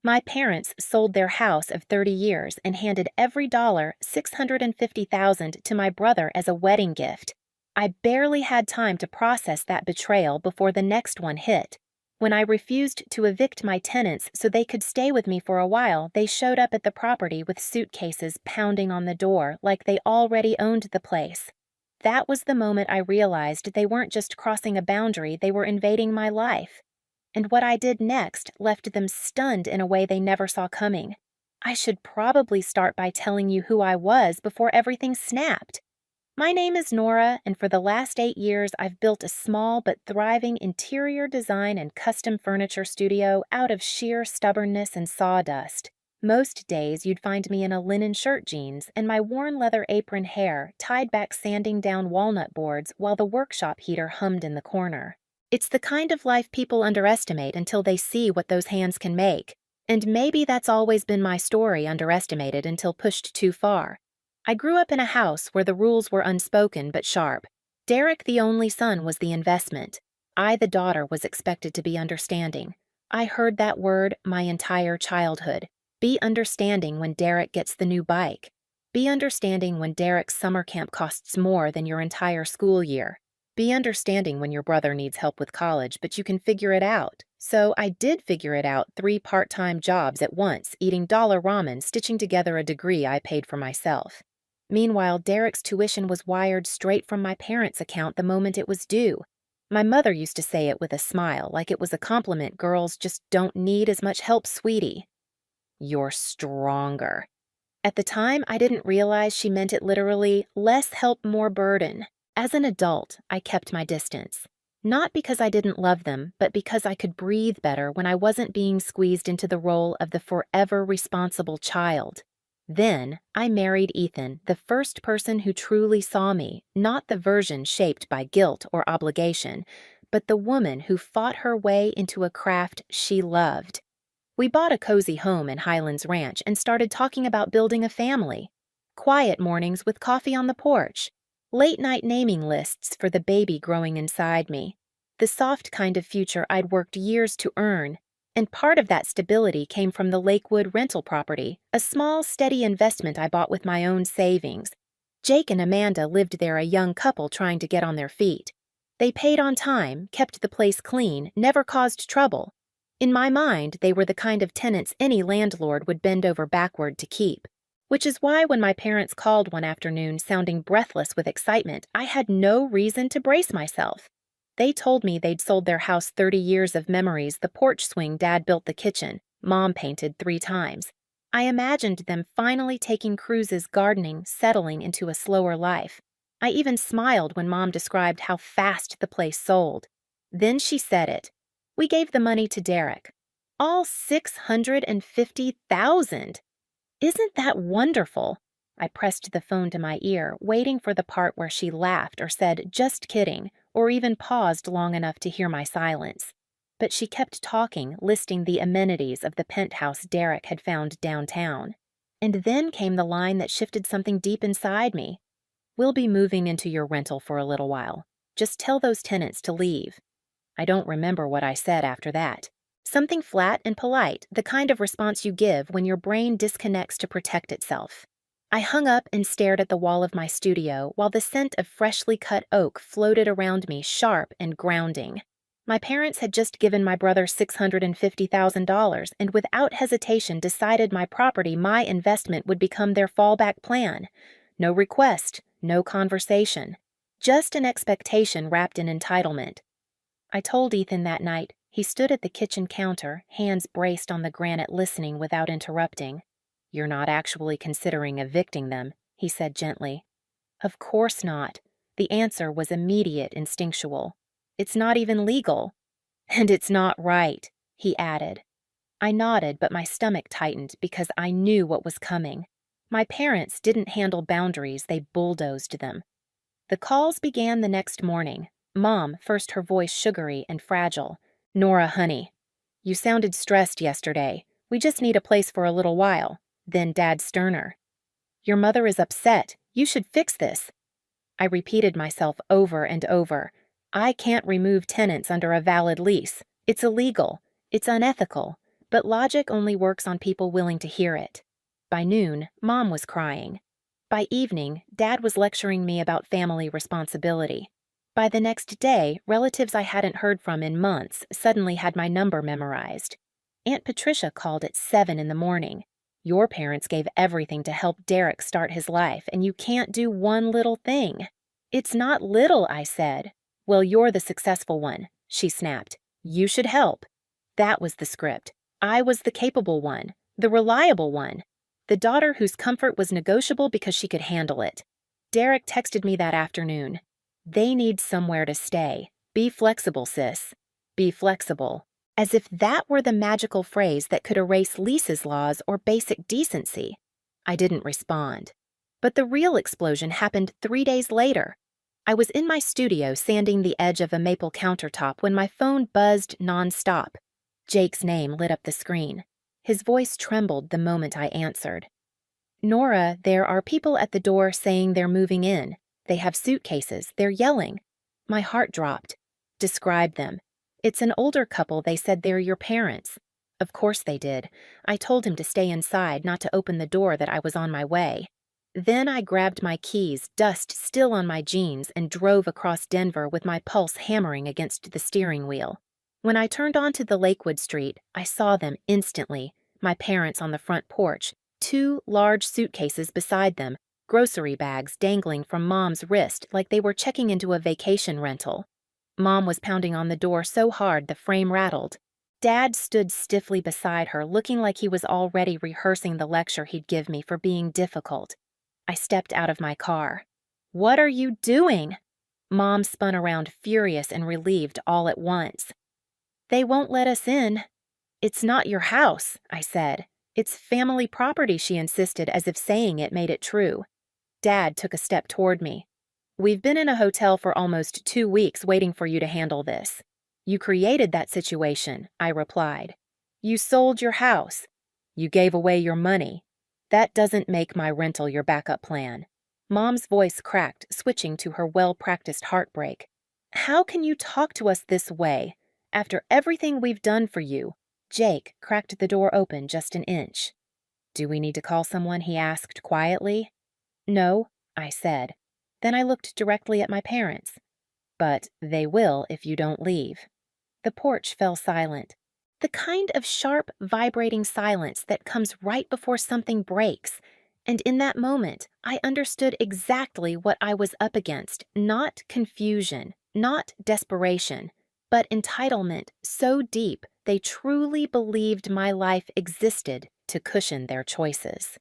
My parents sold their house of 30 years and handed every dollar, $650,000, to my brother as a wedding gift. I barely had time to process that betrayal before the next one hit. When I refused to evict my tenants so they could stay with me for a while, they showed up at the property with suitcases pounding on the door like they already owned the place. That was the moment I realized they weren't just crossing a boundary, they were invading my life. And what I did next left them stunned in a way they never saw coming. I should probably start by telling you who I was before everything snapped. My name is Nora, and for the last 8 years, I've built a small but thriving interior design and custom furniture studio out of sheer stubbornness and sawdust. Most days, you'd find me in a linen shirt jeans and my worn leather apron hair tied back sanding down walnut boards while the workshop heater hummed in the corner. It's the kind of life people underestimate until they see what those hands can make. And maybe that's always been my story, underestimated until pushed too far. I grew up in a house where the rules were unspoken but sharp. Derek, the only son, was the investment. I, the daughter, was expected to be understanding. I heard that word my entire childhood. Be understanding when Derek gets the new bike. Be understanding when Derek's summer camp costs more than your entire school year. Be understanding when your brother needs help with college, but you can figure it out. So I did figure it out, 3 part-time jobs at once, eating dollar ramen, stitching together a degree I paid for myself. Meanwhile, Derek's tuition was wired straight from my parents' account the moment it was due. My mother used to say it with a smile, like it was a compliment girls just don't need as much help, sweetie. You're stronger. At the time, I didn't realize she meant it literally, less help, more burden. As an adult, I kept my distance. Not because I didn't love them, but because I could breathe better when I wasn't being squeezed into the role of the forever responsible child. Then, I married Ethan, the first person who truly saw me, not the version shaped by guilt or obligation, but the woman who fought her way into a craft she loved. We bought a cozy home in Highlands Ranch and started talking about building a family. Quiet mornings with coffee on the porch. Late-night naming lists for the baby growing inside me. The soft kind of future I'd worked years to earn. And part of that stability came from the Lakewood rental property, a small, steady investment I bought with my own savings. Jake and Amanda lived there, a young couple trying to get on their feet. They paid on time, kept the place clean, never caused trouble. In my mind, they were the kind of tenants any landlord would bend over backward to keep. Which is why when my parents called one afternoon sounding breathless with excitement, I had no reason to brace myself. They told me they'd sold their house 30 years of memories, the porch swing Dad built the kitchen, Mom painted 3 times. I imagined them finally taking cruises, gardening, settling into a slower life. I even smiled when Mom described how fast the place sold. Then she said it. We gave the money to Derek. All $650,000. Isn't that wonderful? I pressed the phone to my ear, waiting for the part where she laughed or said, just kidding, or even paused long enough to hear my silence. But she kept talking, listing the amenities of the penthouse Derek had found downtown. And then came the line that shifted something deep inside me. We'll be moving into your rental for a little while. Just tell those tenants to leave. I don't remember what I said after that. Something flat and polite, the kind of response you give when your brain disconnects to protect itself. I hung up and stared at the wall of my studio while the scent of freshly cut oak floated around me, sharp and grounding. My parents had just given my brother $650,000 and without hesitation decided my property, my investment, would become their fallback plan. No request, no conversation. Just an expectation wrapped in entitlement. I told Ethan that night. He stood at the kitchen counter, hands braced on the granite, listening without interrupting. You're not actually considering evicting them, he said gently. Of course not. The answer was immediate, instinctual. It's not even legal. And it's not right, he added. I nodded, but my stomach tightened because I knew what was coming. My parents didn't handle boundaries, they bulldozed them. The calls began the next morning. Mom, first her voice sugary and fragile. Nora, honey, you sounded stressed yesterday. We just need a place for a little while. Then Dad sterner. Your mother is upset. You should fix this. I repeated myself over and over. I can't remove tenants under a valid lease. It's illegal. It's unethical. but logic only works on people willing to hear it. By noon, Mom was crying. By evening, Dad was lecturing me about family responsibility. By the next day, relatives I hadn't heard from in months suddenly had my number memorized. Aunt Patricia called at 7 in the morning. Your parents gave everything to help Derek start his life, and you can't do one little thing. It's not little, I said. Well, you're the successful one, she snapped. You should help. That was the script. I was the capable one, the reliable one, the daughter whose comfort was negotiable because she could handle it. Derek texted me that afternoon. They need somewhere to stay. Be flexible, sis. Be flexible. As if that were the magical phrase that could erase Lisa's laws or basic decency. I didn't respond. But the real explosion happened 3 days later. I was in my studio sanding the edge of a maple countertop when my phone buzzed nonstop. Jake's name lit up the screen. His voice trembled the moment I answered. Nora, there are people at the door saying they're moving in. They have suitcases. They're yelling. My heart dropped. Describe them. It's an older couple. They said they're your parents. Of course they did. I told him to stay inside, not to open the door, that I was on my way. Then I grabbed my keys, dust still on my jeans, and drove across Denver with my pulse hammering against the steering wheel. When I turned onto the Lakewood Street, I saw them instantly, my parents on the front porch, 2 large suitcases beside them, grocery bags dangling from Mom's wrist like they were checking into a vacation rental. Mom was pounding on the door so hard the frame rattled. Dad stood stiffly beside her, looking like he was already rehearsing the lecture he'd give me for being difficult. I stepped out of my car. What are you doing? Mom spun around, furious and relieved all at once. They won't let us in. It's not your house, I said. It's family property, she insisted, as if saying it made it true. Dad took a step toward me. We've been in a hotel for almost 2 weeks waiting for you to handle this. You created that situation, I replied. You sold your house. You gave away your money. That doesn't make my rental your backup plan. Mom's voice cracked, switching to her well-practiced heartbreak. How can you talk to us this way? After everything we've done for you. Jake cracked the door open just an inch. Do we need to call someone? He asked quietly. No, I said. Then I looked directly at my parents. But they will if you don't leave. The porch fell silent. The kind of sharp, vibrating silence that comes right before something breaks. And in that moment, I understood exactly what I was up against. Not confusion, not desperation, but entitlement so deep they truly believed my life existed to cushion their choices.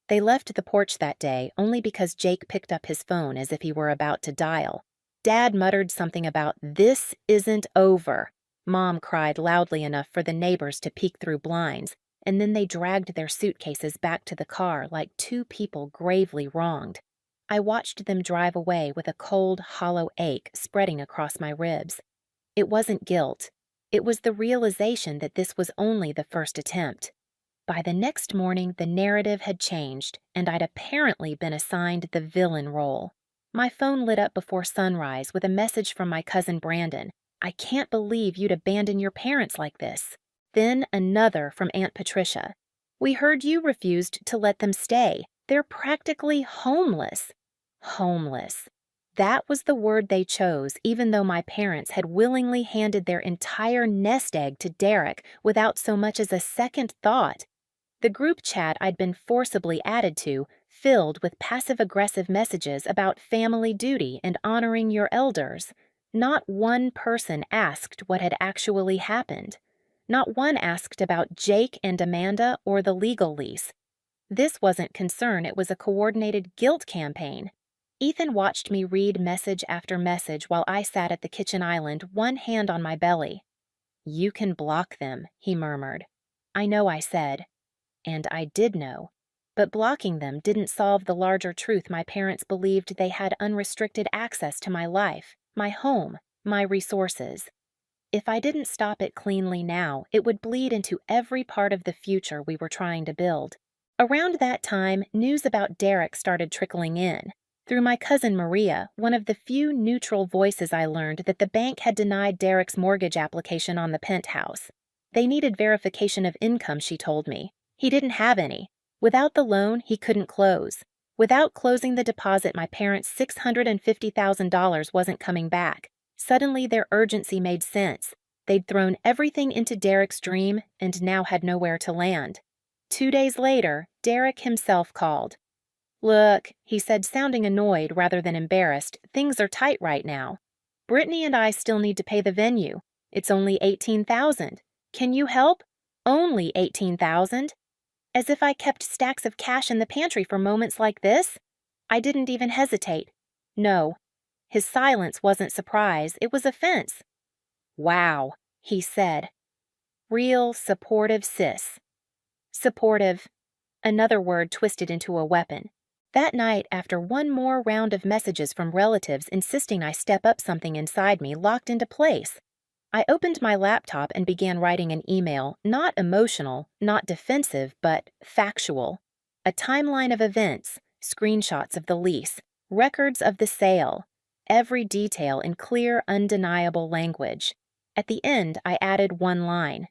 They left the porch that day only because Jake picked up his phone as if he were about to dial. Dad muttered something about, "This isn't over." Mom cried loudly enough for the neighbors to peek through blinds, and then they dragged their suitcases back to the car like 2 people gravely wronged. I watched them drive away with a cold, hollow ache spreading across my ribs. It wasn't guilt. It was the realization that this was only the first attempt. By the next morning, the narrative had changed, and I'd apparently been assigned the villain role. My phone lit up before sunrise with a message from my cousin Brandon. I can't believe you'd abandon your parents like this. Then another from Aunt Patricia. We heard you refused to let them stay. They're practically homeless. Homeless. That was the word they chose, even though my parents had willingly handed their entire nest egg to Derek without so much as a second thought. The group chat I'd been forcibly added to, filled with passive-aggressive messages about family duty and honoring your elders. Not one person asked what had actually happened. Not one asked about Jake and Amanda or the legal lease. This wasn't concern, it was a coordinated guilt campaign. Ethan watched me read message after message while I sat at the kitchen island, one hand on my belly. You can block them, he murmured. I know, I said. And I did know. But blocking them didn't solve the larger truth my parents believed they had unrestricted access to my life, my home, my resources. If I didn't stop it cleanly now, it would bleed into every part of the future we were trying to build. Around that time, news about Derek started trickling in. Through my cousin Maria, one of the few neutral voices, I learned that the bank had denied Derek's mortgage application on the penthouse. They needed verification of income, she told me. He didn't have any. Without the loan, he couldn't close. Without closing the deposit, my parents' $650,000 wasn't coming back. Suddenly, their urgency made sense. They'd thrown everything into Derek's dream and now had nowhere to land. 2 days later, Derek himself called. "Look," he said, sounding annoyed rather than embarrassed, "things are tight right now. Brittany and I still need to pay the venue. It's only $18,000. Can you help? Only $18,000? As if I kept stacks of cash in the pantry for moments like this? I didn't even hesitate. No. His silence wasn't surprise, it was offense. "Wow," he said. "Real supportive sis." Supportive. Another word twisted into a weapon. That night, after one more round of messages from relatives insisting I step up, something inside me locked into place. I opened my laptop and began writing an email, not emotional, not defensive, but factual. A timeline of events, screenshots of the lease, records of the sale, every detail in clear, undeniable language. At the end, I added one line.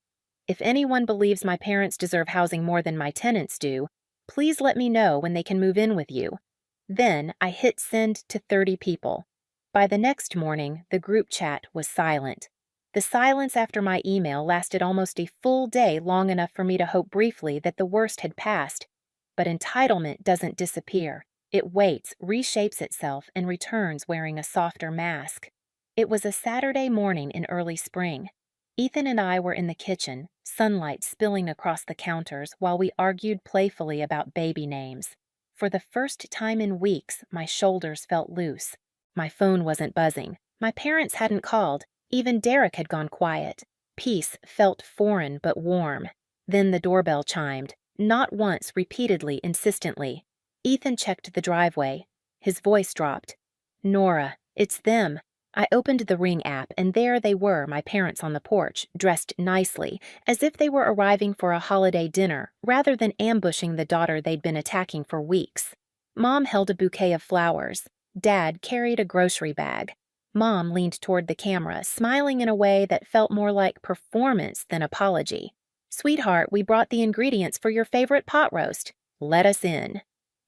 "If anyone believes my parents deserve housing more than my tenants do, please let me know when they can move in with you." Then I hit send to 30 people. By the next morning, the group chat was silent. The silence after my email lasted almost a full day, long enough for me to hope briefly that the worst had passed. But entitlement doesn't disappear. It waits, reshapes itself, and returns wearing a softer mask. It was a Saturday morning in early spring. Ethan and I were in the kitchen, sunlight spilling across the counters while we argued playfully about baby names. For the first time in weeks, my shoulders felt loose. My phone wasn't buzzing. My parents hadn't called. Even Derek had gone quiet. Peace felt foreign but warm. Then the doorbell chimed, not once, repeatedly, insistently. Ethan checked the driveway. His voice dropped. "Nora, it's them." I opened the Ring app, and there they were, my parents on the porch, dressed nicely, as if they were arriving for a holiday dinner, rather than ambushing the daughter they'd been attacking for weeks. Mom held a bouquet of flowers. Dad carried a grocery bag. Mom leaned toward the camera, smiling in a way that felt more like performance than apology. "Sweetheart, we brought the ingredients for your favorite pot roast. Let us in."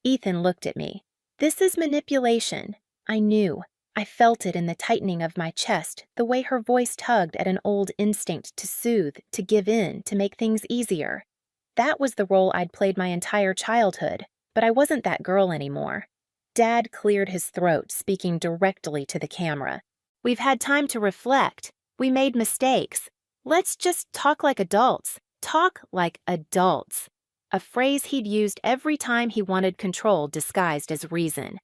Ethan looked at me. "This is manipulation." I knew. I felt it in the tightening of my chest, the way her voice tugged at an old instinct to soothe, to give in, to make things easier. That was the role I'd played my entire childhood, but I wasn't that girl anymore. Dad cleared his throat, speaking directly to the camera. "We've had time to reflect. We made mistakes. Let's just talk like adults. Talk like adults." A phrase he'd used every time he wanted control disguised as reason.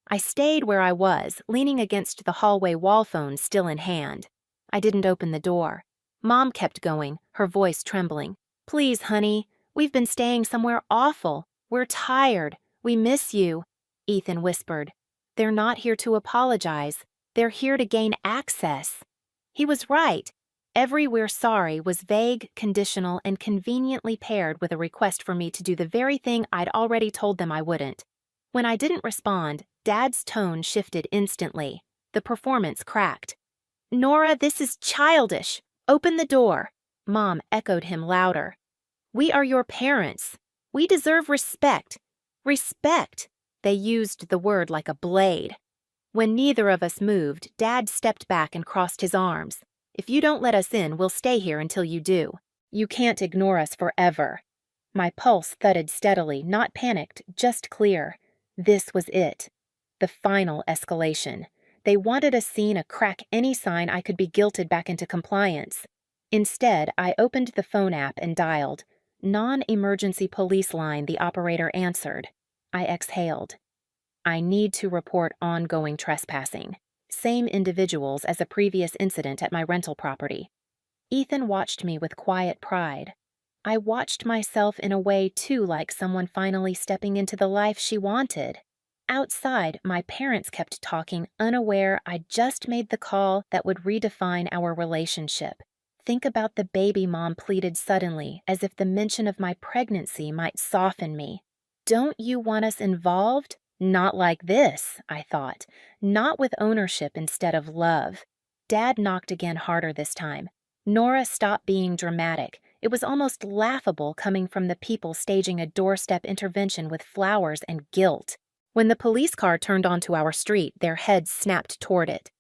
I stayed where I was, leaning against the hallway wall phone still in hand. I didn't open the door. Mom kept going, her voice trembling. "Please, honey, we've been staying somewhere awful. We're tired. We miss you," Ethan whispered. "They're not here to apologize. They're here to gain access." He was right. Every "we're sorry" was vague, conditional, and conveniently paired with a request for me to do the very thing I'd already told them I wouldn't. When I didn't respond, Dad's tone shifted instantly. The performance cracked. "Nora, this is childish. Open the door." Mom echoed him louder. "We are your parents. We deserve respect. Respect." They used the word like a blade. When neither of us moved, Dad stepped back and crossed his arms. "If you don't let us in, we'll stay here until you do. You can't ignore us forever." My pulse thudded steadily, not panicked, just clear. This was it. The final escalation. They wanted a scene, a crack, any sign I could be guilted back into compliance. Instead, I opened the phone app and dialed. "Non-emergency police line," the operator answered. I exhaled. "I need to report ongoing trespassing. Same individuals as a previous incident at my rental property." Ethan watched me with quiet pride. I watched myself in a way too like someone finally stepping into the life she wanted. Outside, my parents kept talking, unaware I'd just made the call that would redefine our relationship. "Think about the baby," Mom pleaded suddenly, as if the mention of my pregnancy might soften me. "Don't you want us involved? Not like this," I thought. Not with ownership instead of love. Dad knocked again, harder this time. Nora stopped being dramatic. It was almost laughable coming from the people staging a doorstep intervention with flowers and guilt. When the police car turned onto our street, their heads snapped toward it.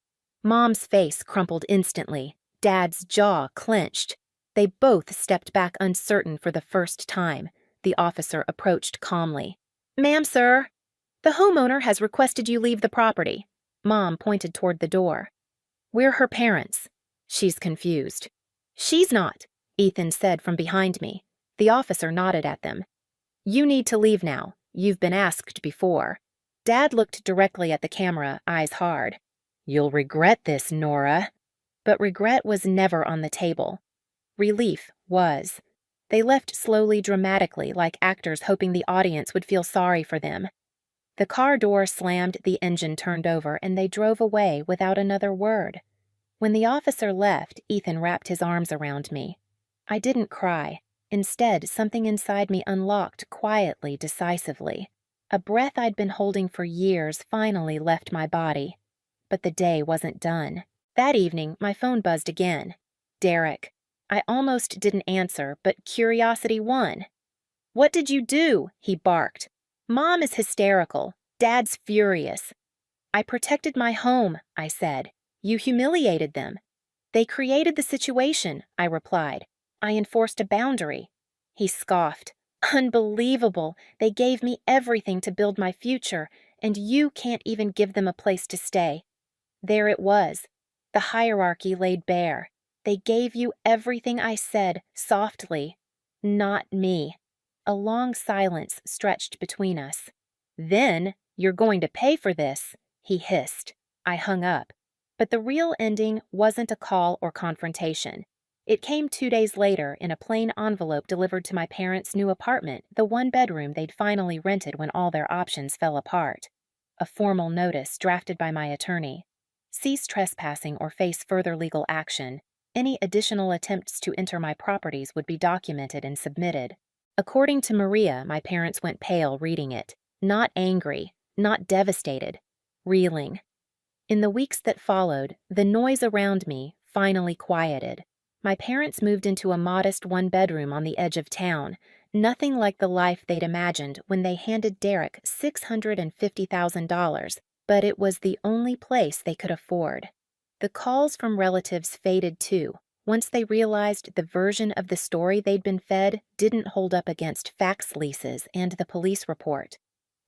Mom's face crumpled instantly. Dad's jaw clenched. They both stepped back uncertain for the first time. The officer approached calmly. "Ma'am, sir, the homeowner has requested you leave the property." Mom pointed toward the door. "We're her parents." "She's confused." "She's not," Ethan said from behind me. The officer nodded at them. "You need to leave now. You've been asked before." Dad looked directly at the camera, eyes hard. "You'll regret this, Nora." But regret was never on the table. Relief was. They left slowly, dramatically, like actors hoping the audience would feel sorry for them. The car door slammed, the engine turned over, and they drove away without another word. When the officer left, Ethan wrapped his arms around me. I didn't cry. Instead, something inside me unlocked quietly, decisively. A breath I'd been holding for years finally left my body. But the day wasn't done. That evening, my phone buzzed again. Derek. I almost didn't answer, but curiosity won. "What did you do?" he barked. "Mom is hysterical. Dad's furious." "I protected my home," I said. "You humiliated them." "They created the situation," I replied. "I enforced a boundary." He scoffed. "Unbelievable. They gave me everything to build my future, and you can't even give them a place to stay." There it was. The hierarchy laid bare. They gave you everything, I said, softly. Not me. A long silence stretched between us. "Then you're going to pay for this," he hissed. I hung up. But the real ending wasn't a call or confrontation. It came 2 days later in a plain envelope delivered to my parents' new apartment, the one bedroom they'd finally rented when all their options fell apart. A formal notice drafted by my attorney. Cease trespassing or face further legal action. Any additional attempts to enter my properties would be documented and submitted. According to Maria, my parents went pale reading it. Not angry, not devastated, reeling. In the weeks that followed, the noise around me finally quieted. My parents moved into a modest one-bedroom on the edge of town, nothing like the life they'd imagined when they handed Derek $650,000, but it was the only place they could afford. The calls from relatives faded too, once they realized the version of the story they'd been fed didn't hold up against fax leases and the police report.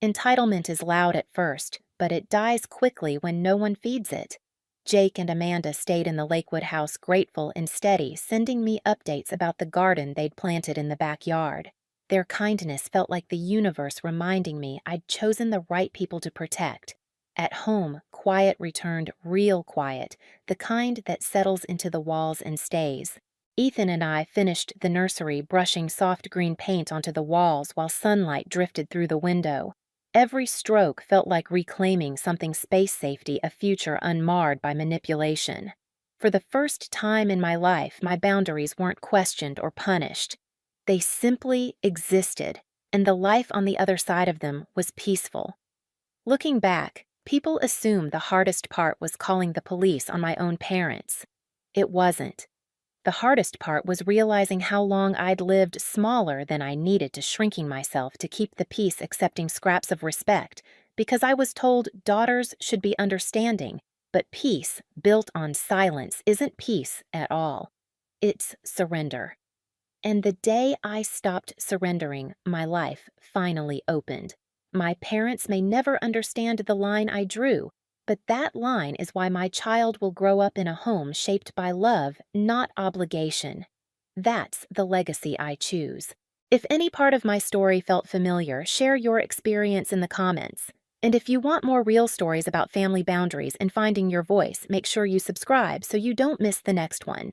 Entitlement is loud at first, but it dies quickly when no one feeds it. Jake and Amanda stayed in the Lakewood house grateful and steady, sending me updates about the garden they'd planted in the backyard. Their kindness felt like the universe reminding me I'd chosen the right people to protect. At home, quiet returned, real quiet, the kind that settles into the walls and stays. Ethan and I finished the nursery brushing soft green paint onto the walls while sunlight drifted through the window. Every stroke felt like reclaiming something space safety, a future unmarred by manipulation. For the first time in my life, my boundaries weren't questioned or punished. They simply existed, and the life on the other side of them was peaceful. Looking back, people assume the hardest part was calling the police on my own parents. It wasn't. The hardest part was realizing how long I'd lived smaller than I needed to, shrinking myself to keep the peace, accepting scraps of respect, because I was told daughters should be understanding, but peace built on silence isn't peace at all. It's surrender. And the day I stopped surrendering, my life finally opened. My parents may never understand the line I drew, but that line is why my child will grow up in a home shaped by love, not obligation. That's the legacy I choose. If any part of my story felt familiar, share your experience in the comments. And if you want more real stories about family boundaries and finding your voice, make sure you subscribe so you don't miss the next one.